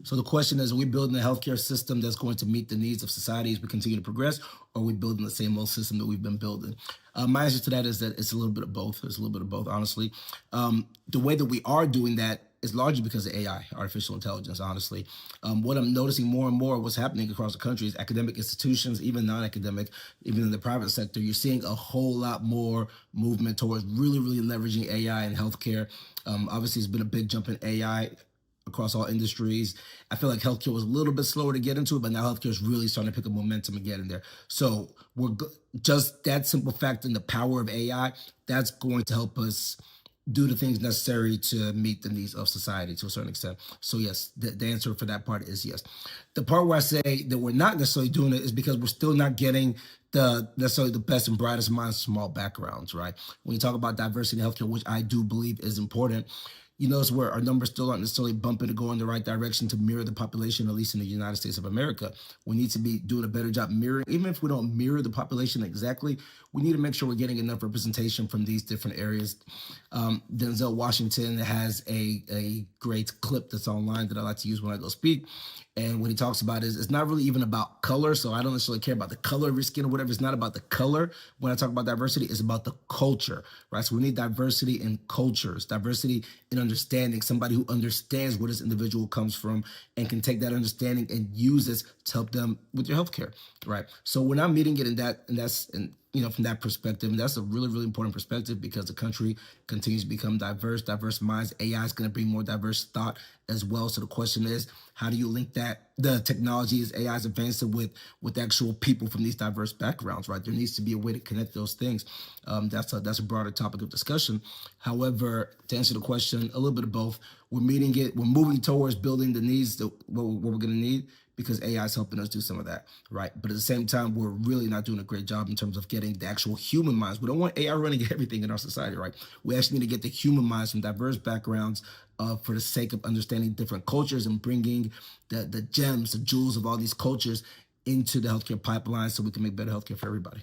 So the question is, are we building a healthcare system that's going to meet the needs of society as we continue to progress, or are we building the same old system that we've been building? My answer to that is that it's a little bit of both. It's a little bit of both, honestly. The way that we are doing that is largely because of AI, artificial intelligence, honestly. What I'm noticing more and more, what's happening across the country is academic institutions, even non-academic, even in the private sector, you're seeing a whole lot more movement towards really, really leveraging AI in healthcare. Obviously, it's been a big jump in AI across all industries. I feel like healthcare was a little bit slower to get into it, but now healthcare is really starting to pick up momentum and get in there. So just that simple fact and the power of AI, that's going to help us do the things necessary to meet the needs of society to a certain extent. So yes, the answer for that part is yes. The part where I say that we're not necessarily doing it is because we're still not getting the necessarily the best and brightest minds from all backgrounds, right? When you talk about diversity in healthcare, which I do believe is important, you notice where our numbers still aren't necessarily bumping to go in the right direction to mirror the population, at least in the United States of America. We need to be doing a better job mirroring, even if we don't mirror the population exactly, we need to make sure we're getting enough representation from these different areas. Denzel Washington has a great clip that's online that I like to use when I go speak. And what he talks about is it's not really even about color. So I don't necessarily care about the color of your skin or whatever. It's not about the color. When I talk about diversity, it's about the culture, right? So we need diversity in cultures, diversity in understanding, somebody who understands where this individual comes from and can take that understanding and use this to help them with their healthcare, right? So we're not meeting it in that, and that's, and from that perspective, and that's a really, really important perspective because the country continues to become diverse minds. AI is going to bring more diverse thought as well. So the question is, how do you link that the technology as AI is advancing with actual people from these diverse backgrounds, right? There needs to be a way to connect those things. That's a broader topic of discussion. However, to answer the question, a little bit of both. We're moving towards building the needs that what we're going to need, because AI is helping us do some of that, right? But at the same time, we're really not doing a great job in terms of getting the actual human minds. We don't want AI running everything in our society, right? We actually need to get the human minds from diverse backgrounds for the sake of understanding different cultures and bringing the gems, the jewels of all these cultures into the healthcare pipeline so we can make better healthcare for everybody.